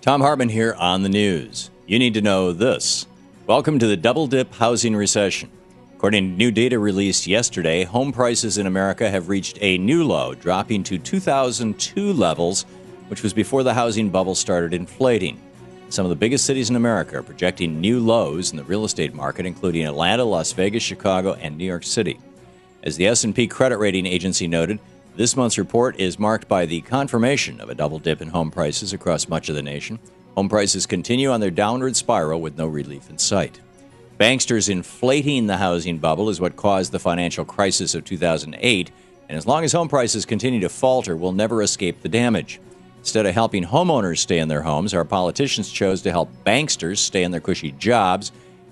Thom Hartmann here on the news. You need to know this. Welcome to the double dip housing recession. According to new data released yesterday, home prices in America have reached a new low, dropping to 2002 levels, which was before the housing bubble started inflating. Some of the biggest cities in America are projecting new lows in the real estate market, including Atlanta, Las Vegas, Chicago, and New York City. As the S&P credit rating agency noted, this month's report is marked by the confirmation of a double dip in home prices across much of the nation. Home prices continue on their downward spiral with no relief in sight. Banksters inflating the housing bubble is what caused the financial crisis of 2008, and as long as home prices continue to falter, we'll never escape the damage. Instead of helping homeowners stay in their homes, our politicians chose to help banksters stay in their cushy jobs,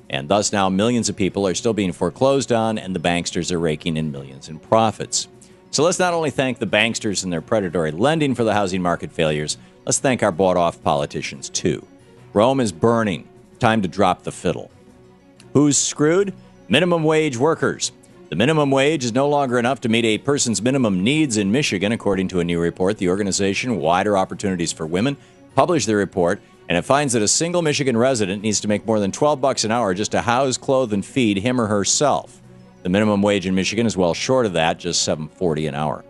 and thus now millions of people are still being foreclosed on, and the banksters are raking in millions in profits. So let's not only thank the banksters and their predatory lending for the housing market failures, let's thank our bought-off politicians, too. Rome is burning. Time to drop the fiddle. Who's screwed? Minimum wage workers. The minimum wage is no longer enough to meet a person's minimum needs in Michigan, according to a new report. The organization, Wider Opportunities for Women, published the report, and it finds that a single Michigan resident needs to make more than $12 an hour just to house, clothe, and feed him or herself. The minimum wage in Michigan is well short of that, just $7.40 an hour.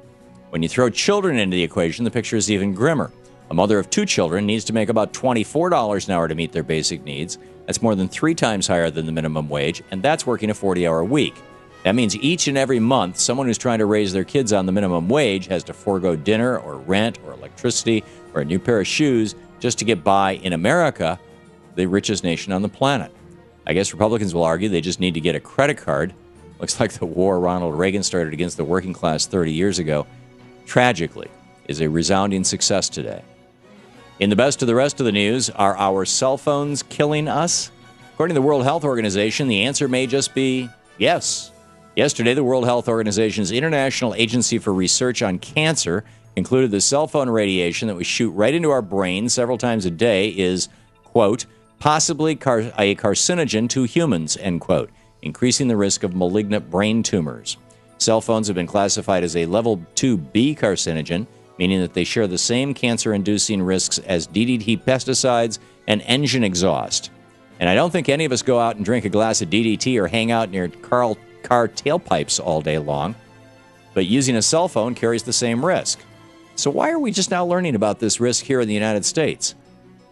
When you throw children into the equation, the picture is even grimmer. A mother of 2 children needs to make about $24 an hour to meet their basic needs. That's more than 3 times higher than the minimum wage, and that's working a 40-hour week. That means each and every month, someone who's trying to raise their kids on the minimum wage has to forego dinner or rent or electricity or a new pair of shoes just to get by in America, the richest nation on the planet. I guess Republicans will argue they just need to get a credit card. Looks like the war Ronald Reagan started against the working class 30 years ago, tragically, is a resounding success today. In the best of the rest of the news, are our cell phones killing us? According to the World Health Organization, the answer may just be yes. Yesterday, the World Health Organization's International Agency for Research on Cancer concluded the cell phone radiation that we shoot right into our brain several times a day is, quote, possibly a carcinogen to humans, end quote, increasing the risk of malignant brain tumors. Cell phones have been classified as a level 2B carcinogen, meaning that they share the same cancer-inducing risks as DDT pesticides and engine exhaust. And I don't think any of us go out and drink a glass of DDT or hang out near car tailpipes all day long, but using a cell phone carries the same risk. So why are we just now learning about this risk here in the United States?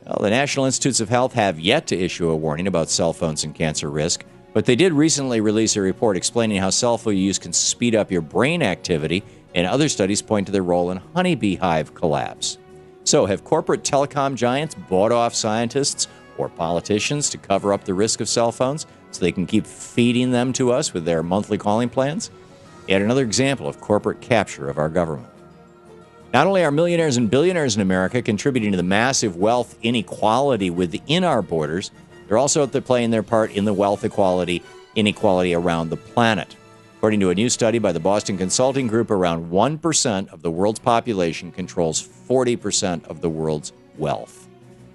Well, the National Institutes of Health have yet to issue a warning about cell phones and cancer risk, but they did recently release a report explaining how cell phone use can speed up your brain activity, and other studies point to their role in honeybee hive collapse. So have corporate telecom giants bought off scientists or politicians to cover up the risk of cell phones so they can keep feeding them to us with their monthly calling plans? Yet another example of corporate capture of our government. Not only are millionaires and billionaires in America contributing to the massive wealth inequality within our borders, they're also out there playing their part in the wealth inequality around the planet. According to a new study by the Boston Consulting Group, around 1% of the world's population controls 40% of the world's wealth.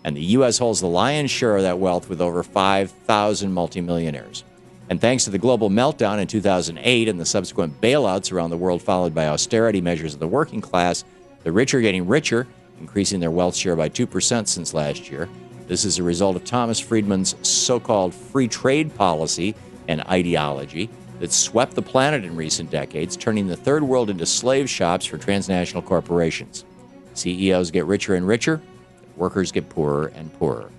And the U.S. holds the lion's share of that wealth with over 5,000 multimillionaires. And thanks to the global meltdown in 2008 and the subsequent bailouts around the world followed by austerity measures of the working class, the rich are getting richer, increasing their wealth share by 2% since last year. This is a result of Thomas Friedman's so-called free trade policy and ideology that swept the planet in recent decades, turning the third world into slave shops for transnational corporations. CEOs get richer and richer, workers get poorer and poorer.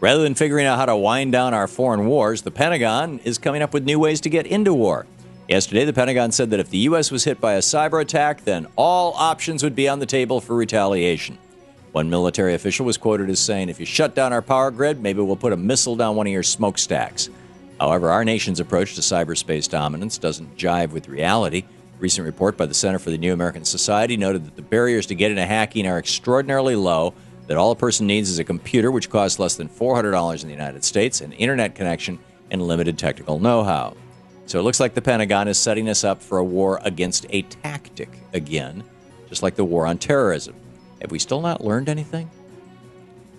Rather than figuring out how to wind down our foreign wars, the Pentagon is coming up with new ways to get into war. Yesterday, the Pentagon said that if the U.S. was hit by a cyber attack, then all options would be on the table for retaliation. One military official was quoted as saying, if you shut down our power grid, maybe we'll put a missile down one of your smokestacks. However, our nation's approach to cyberspace dominance doesn't jive with reality. A recent report by the Center for the New American Society noted that the barriers to get into hacking are extraordinarily low, that all a person needs is a computer, which costs less than $400 in the United States, an internet connection, and limited technical know-how. So it looks like the Pentagon is setting us up for a war against a tactic again, just like the war on terrorism. Have we still not learned anything?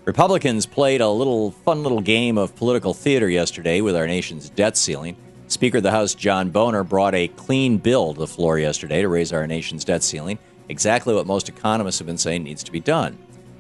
Republicans played a fun little game of political theater yesterday with our nation's debt ceiling. Speaker of the House John Boehner brought a clean bill to the floor yesterday to raise our nation's debt ceiling, exactly what most economists have been saying needs to be done.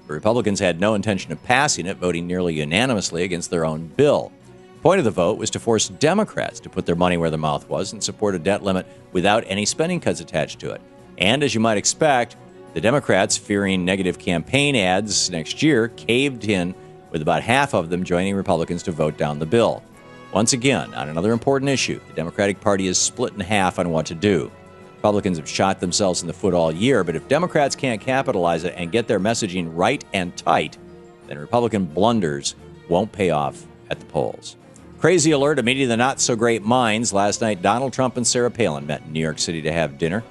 The Republicans had no intention of passing it, voting nearly unanimously against their own bill. The point of the vote was to force Democrats to put their money where their mouth was and support a debt limit without any spending cuts attached to it. And as you might expect, the Democrats, fearing negative campaign ads next year, caved in, with about half of them joining Republicans to vote down the bill. Once again, on another important issue, the Democratic Party is split in half on what to do. Republicans have shot themselves in the foot all year, but if Democrats can't capitalize it and get their messaging right and tight, then Republican blunders won't pay off at the polls. Crazy alert, a meeting of the not-so-great minds. Last night, Donald Trump and Sarah Palin met in New York City to have dinner.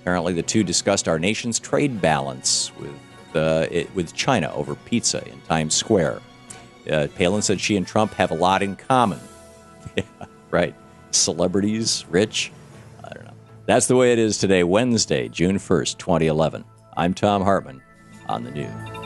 Apparently, the two discussed our nation's trade balance with China over pizza in Times Square. Palin said she and Trump have a lot in common. Yeah, right. Celebrities, rich. I don't know. That's the way it is today, Wednesday, June 1st, 2011. I'm Thom Hartmann on the news.